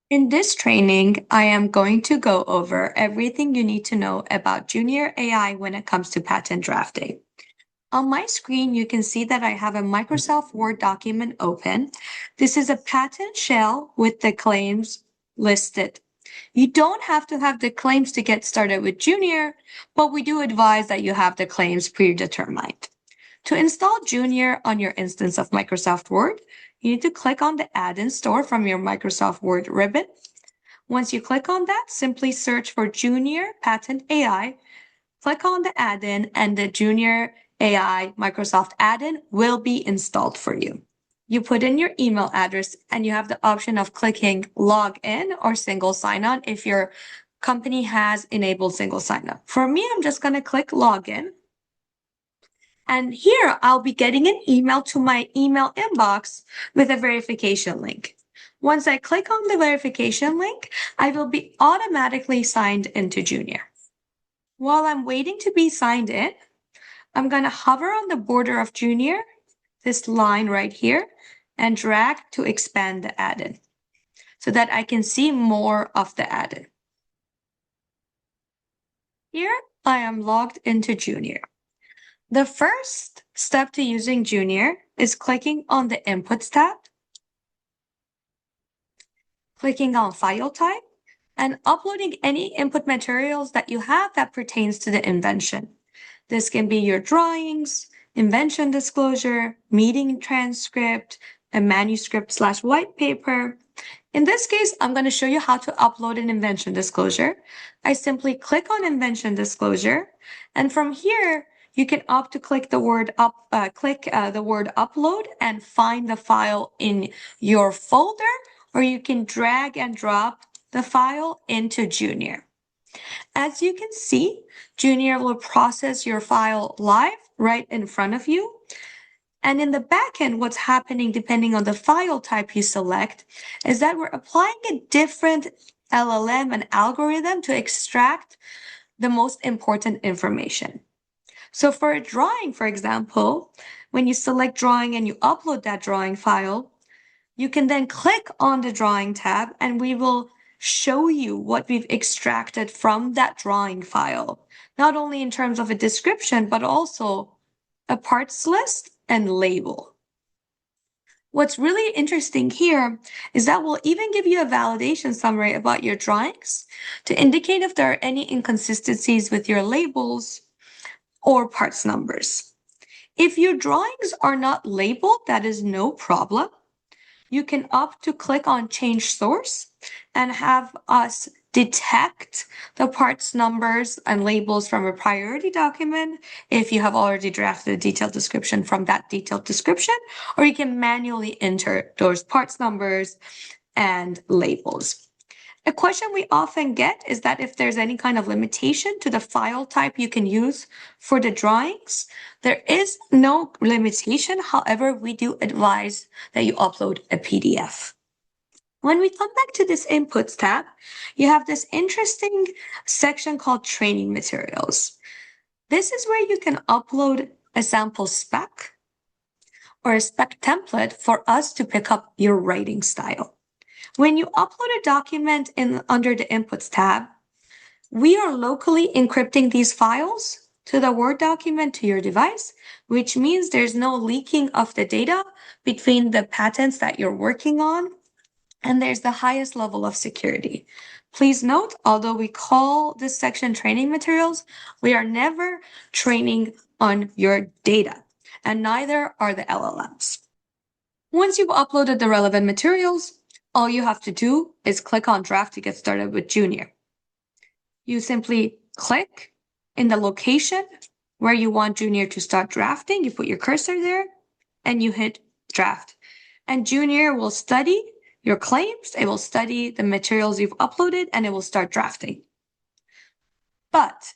In this training, I am going to go over everything you need to know about Junior AI when it comes to patent drafting. On my screen, you can see that I have a Microsoft Word document open. This is a patent shell with the claims listed. You don't have to have the claims to get started with Junior, but we do advise that you have the claims predetermined. To install Junior on your instance of Microsoft Word, you need to click on the Add-in Store from your Microsoft Word ribbon. Once you click on that, simply search for Junior Patent AI, click on the add-in, and the Junior AI Microsoft add-in will be installed for you. You put in your email address and you have the option of clicking log in or single sign-on if your company has enabled single sign-up. For me, I'm just going to click login. And here I'll be getting an email to my email inbox with a verification link. Once I click on the verification link, I will be automatically signed into Junior. While I'm waiting to be signed in, I'm going to hover on the border of Junior, this line right here, and drag to expand the add-in so that I can see more of the add-in. Here I am logged into Junior. The first step to using Junior is clicking on the Inputs tab, clicking on File Type, and uploading any input materials that you have that pertains to the invention. This can be your drawings, invention disclosure, meeting transcript, a manuscript/white paper. In this case, I'm going to show you how to upload an invention disclosure. I simply click on invention disclosure, and from here, you can opt to click the word upload and find the file in your folder, or you can drag and drop the file into Junior. As you can see, Junior will process your file live right in front of you. And in the backend, what's happening depending on the file type you select is that we're applying a different LLM and algorithm to extract the most important information. So for a drawing, for example, when you select drawing and you upload that drawing file, you can then click on the drawing tab and we will show you what we've extracted from that drawing file, not only in terms of a description, but also a parts list and label. What's really interesting here is that we'll even give you a validation summary about your drawings to indicate if there are any inconsistencies with your labels or parts numbers. If your drawings are not labeled, that is no problem. You can opt to click on Change Source and have us detect the parts numbers and labels from a priority document if you have already drafted a detailed description from that detailed description, or you can manually enter those parts numbers and labels. A question we often get is that if there's any kind of limitation to the file type you can use for the drawings. There is no limitation. However, we do advise that you upload a PDF. When we come back to this Inputs tab, you have this interesting section called Training Materials. This is where you can upload a sample spec or a spec template for us to pick up your writing style. When you upload a document under the Inputs tab, we are locally encrypting these files to the Word document to your device, which means there's no leaking of the data between the patents that you're working on, and there's the highest level of security. Please note, although we call this section training materials, we are never training on your data, and neither are the LLMs. Once you've uploaded the relevant materials, all you have to do is click on Draft to get started with Junior. You simply click in the location where you want Junior to start drafting. You put your cursor there and you hit Draft. And Junior will study your claims, it will study the materials you've uploaded, and it will start drafting. But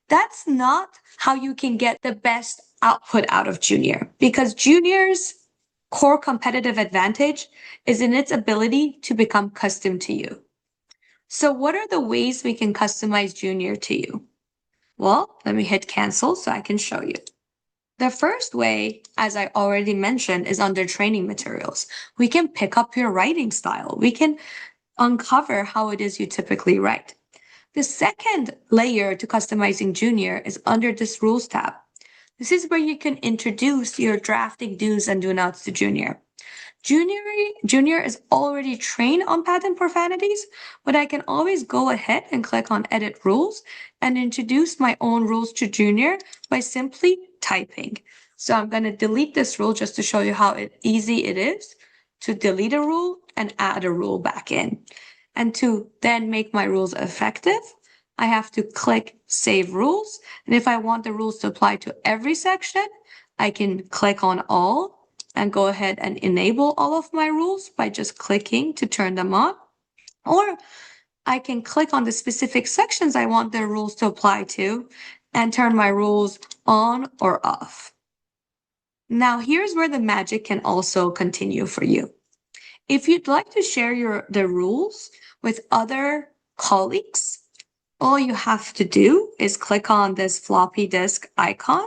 that's not how you can get the best output out of Junior, because Junior's core competitive advantage is in its ability to become custom to you. So what are the ways we can customize Junior to you? Well, let me hit cancel so I can show you. The first way, as I already mentioned, is under training materials. We can pick up your writing style. We can uncover how it is you typically write. The second layer to customizing Junior is under this Rules tab. This is where you can introduce your drafting do's and do nots to Junior. Junior is already trained on patent profanities, but I can always go ahead and click on Edit Rules and introduce my own rules to Junior by simply typing. So I'm going to delete this rule just to show you how easy it is to delete a rule and add a rule back in. And to then make my rules effective, I have to click Save Rules. And if I want the rules to apply to every section, I can click on All and go ahead and enable all of my rules by just clicking to turn them on. Or I can click on the specific sections I want the rules to apply to and turn my rules on or off. Now, here's where the magic can also continue for you. If you'd like to share the rules with other colleagues, all you have to do is click on this floppy disk icon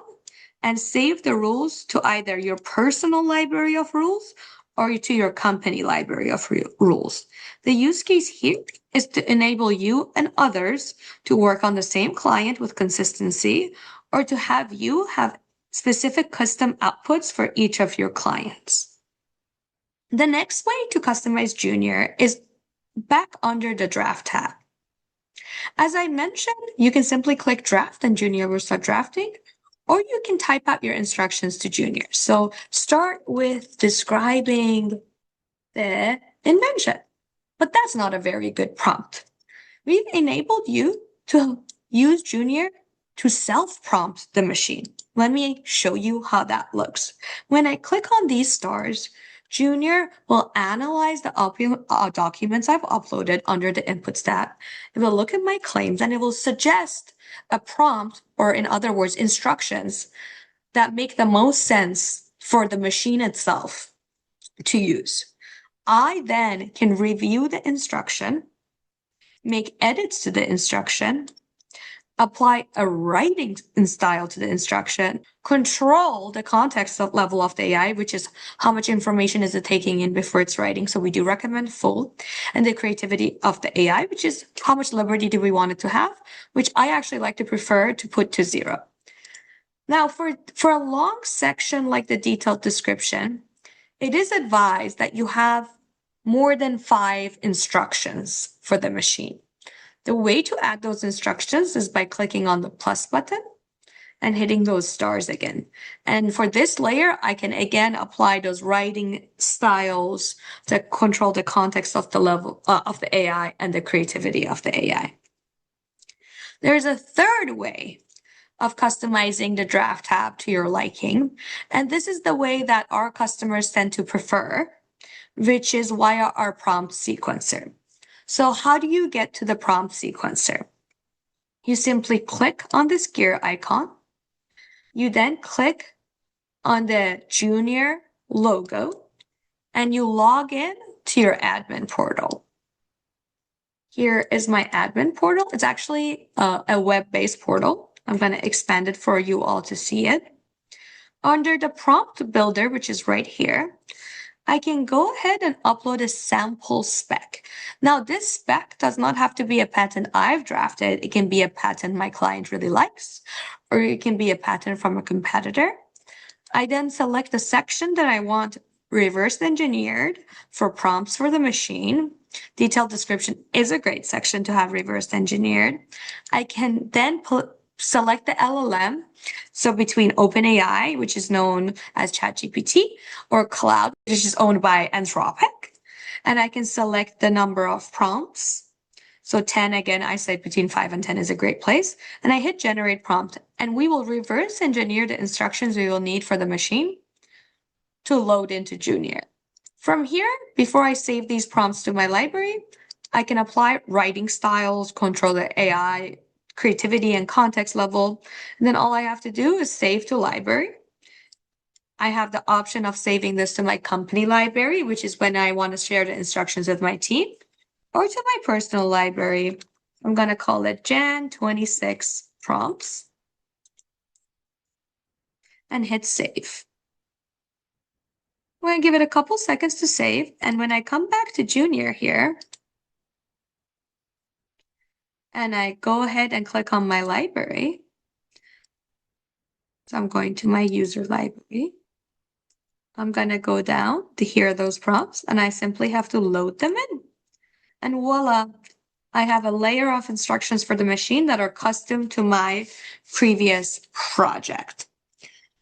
and save the rules to either your personal library of rules or to your company library of rules. The use case here is to enable you and others to work on the same client with consistency, or to have you have specific custom outputs for each of your clients. The next way to customize Junior is back under the Draft tab. As I mentioned, you can simply click Draft and Junior will start drafting, or you can type out your instructions to Junior. So start with describing the invention, but that's not a very good prompt. We've enabled you to use Junior to self-prompt the machine. Let me show you how that looks. When I click on these stars, Junior will analyze the documents I've uploaded under the Inputs tab. It will look at my claims and it will suggest a prompt, or in other words, instructions that make the most sense for the machine itself to use. I then can review the instruction, make edits to the instruction, apply a writing style to the instruction, control the context level of the AI, which is how much information is it taking in before it's writing. So we do recommend full, and the creativity of the AI, which is how much liberty do we want it to have, which I actually like to prefer to put to 0. Now, for a long section like the detailed description, it is advised that you have more than 5 instructions for the machine. The way to add those instructions is by clicking on the plus button and hitting those stars again. And for this layer, I can again apply those writing styles to control the context of the level of the AI and the creativity of the AI. There's a third way of customizing the Draft tab to your liking, and this is the way that our customers tend to prefer, which is via our prompt sequencer. So how do you get to the prompt sequencer? You simply click on this gear icon. You then click on the Junior logo and you log in to your admin portal. Here is my admin portal. It's actually a web-based portal. I'm going to expand it for you all to see it. Under the prompt builder, which is right here, I can go ahead and upload a sample spec. Now, this spec does not have to be a patent I've drafted. It can be a patent my client really likes, or it can be a patent from a competitor. I then select the section that I want reverse engineered for prompts for the machine. Detailed description is a great section to have reverse engineered. I can then select the LLM. So between OpenAI, which is known as ChatGPT, or Cloud, which is owned by Anthropic. And I can select the number of prompts. So 10, again, I said between 5 and 10 is a great place. And I hit generate prompt, and we will reverse engineer the instructions we will need for the machine to load into Junior. From here, before I save these prompts to my library, I can apply writing styles, control the AI, creativity and context level. And then all I have to do is save to library. I have the option of saving this to my company library, which is when I want to share the instructions with my team, or to my personal library. I'm going to call it Jan 26 prompts and hit save. I'm going to give it a couple seconds to save. And when I come back to Junior here, and I go ahead and click on my library. So I'm going to my user library. I'm going to go down to here are those prompts, and I simply have to load them in. And voila, I have a layer of instructions for the machine that are custom to my previous project.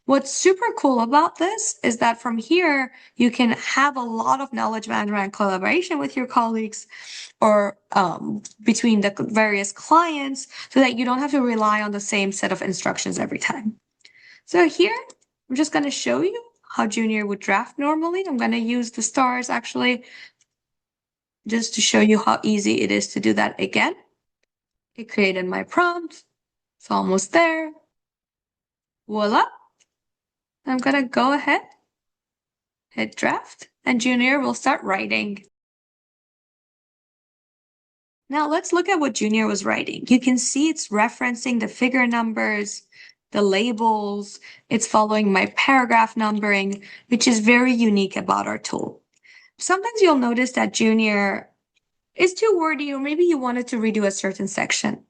What's super cool about this is that from here, you can have a lot of knowledge management and collaboration with your colleagues or between the various clients so that you don't have to rely on the same set of instructions every time. So here, I'm just going to show you how Junior would draft normally. I'm going to use the stars actually just to show you how easy it is to do that again. It created my prompt. It's almost there. Voila. I'm going to go ahead, hit draft, and Junior will start writing. Now let's look at what Junior was writing. You can see it's referencing the figure numbers, the labels, it's following my paragraph numbering, which is very unique about our tool. Sometimes you'll notice that Junior is too wordy, or maybe you wanted to redo a certain section.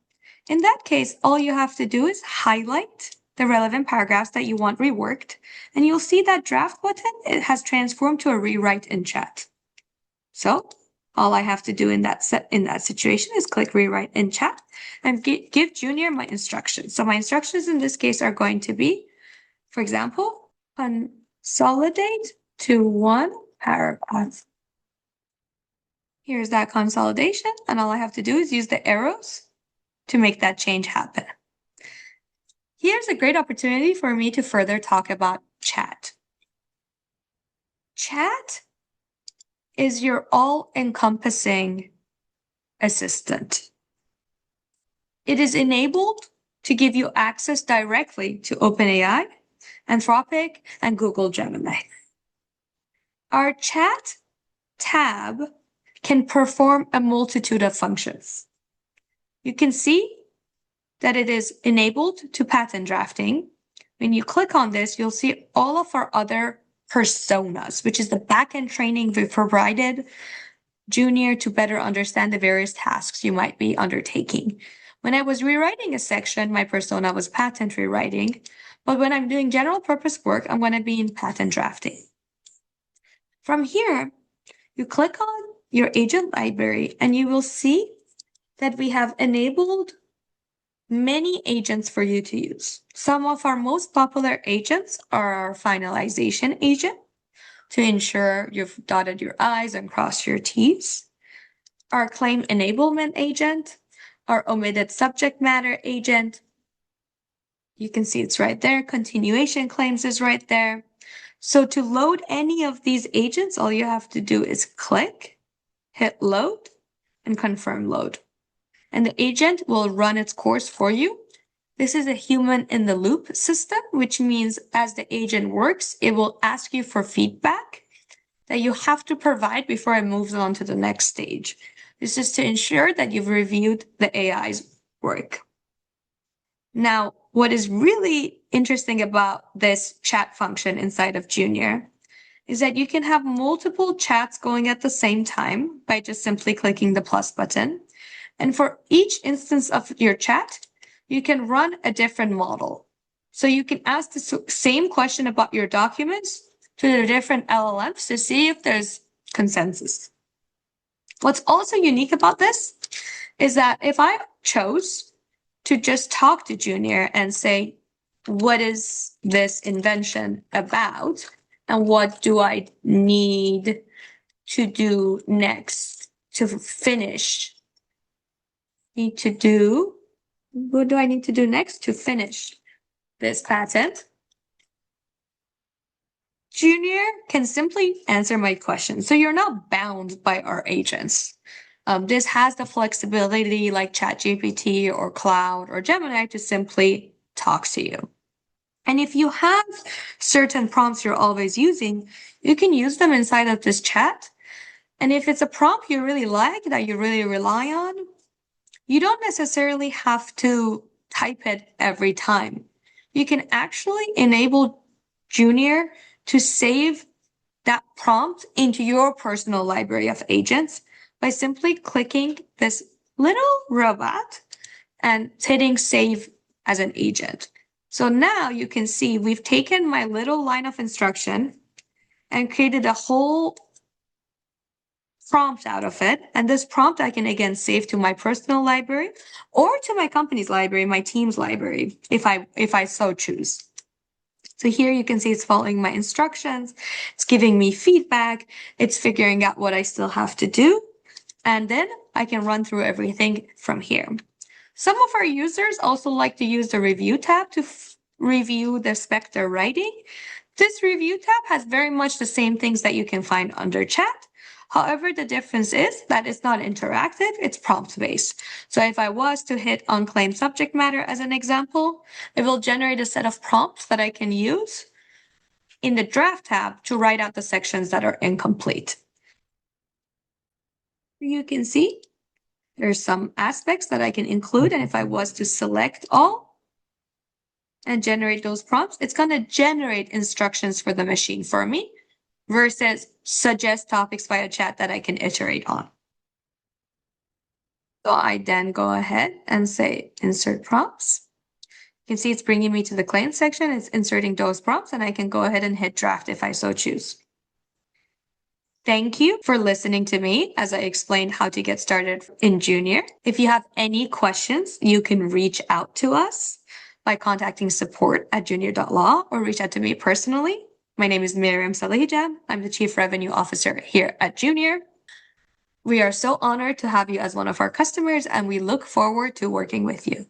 In that case, all you have to do is highlight the relevant paragraphs that you want reworked, and you'll see that draft button, it has transformed to a rewrite in chat. So all I have to do in that situation is click rewrite in chat and give Junior my instructions. So my instructions in this case are going to be, for example, consolidate to one paragraph. Here's that consolidation, and all I have to do is use the arrows to make that change happen. Here's a great opportunity for me to further talk about chat. Chat is your all-encompassing assistant. It is enabled to give you access directly to OpenAI, Anthropic, and Google Gemini. Our chat tab can perform a multitude of functions. You can see that it is enabled to pattern drafting. When you click on this, you'll see all of our other personas, which is the backend training we provided Junior to better understand the various tasks you might be undertaking. When I was rewriting a section, my persona was patent rewriting, but when I'm doing general purpose work, I'm going to be in patent drafting. From here, you click on your agent library and you will see that we have enabled many agents for you to use. Some of our most popular agents are our finalization agent to ensure you've dotted your I's and crossed your T's, our claim enablement agent, our omitted subject matter agent. You can see it's right there. Continuation claims is right there. So to load any of these agents, all you have to do is click, hit load, and confirm load. And the agent will run its course for you. This is a human in the loop system, which means as the agent works, it will ask you for feedback that you have to provide before it moves on to the next stage. This is to ensure that you've reviewed the AI's work. Now, what is really interesting about this chat function inside of Junior is that you can have multiple chats going at the same time by just simply clicking the plus button. And for each instance of your chat, you can run a different model. So you can ask the same question about your documents to the different LLMs to see if there's consensus. What's also unique about this is that if I chose to just talk to Junior and say, what is this invention about? And what do I need to do next to finish? What do I need to do next to finish this patent? Junior can simply answer my question. So you're not bound by our agents. This has the flexibility like ChatGPT or Cloud or Gemini to simply talk to you. And if you have certain prompts you're always using, you can use them inside of this chat. And if it's a prompt you really like, that you really rely on, you don't necessarily have to type it every time. You can actually enable Junior to save that prompt into your personal library of agents by simply clicking this little robot and hitting save as an agent. So now you can see we've taken my little line of instruction and created a whole prompt out of it. And this prompt I can again save to my personal library or to my company's library, my team's library, if I so choose. So here you can see it's following my instructions. It's giving me feedback. It's figuring out what I still have to do. And then I can run through everything from here. Some of our users also like to use the review tab to review the spec they're writing. This review tab has very much the same things that you can find under chat. However, the difference is that it's not interactive, it's prompt-based. So if I was to hit unclaimed subject matter as an example, it will generate a set of prompts that I can use in the draft tab to write out the sections that are incomplete. You can see there's some aspects that I can include, and if I was to select all and generate those prompts, it's going to generate instructions for the machine for me versus suggest topics via chat that I can iterate on. So I then go ahead and say insert prompts. You can see it's bringing me to the claim section. It's inserting those prompts, and I can go ahead and hit draft if I so choose. Thank you for listening to me as I explained how to get started in Junior. If you have any questions, you can reach out to us by contacting support@junior.law or reach out to me personally. My name is Miriam Salihijab. I'm the Chief Revenue Officer here at Junior. We are so honored to have you as one of our customers, and we look forward to working with you.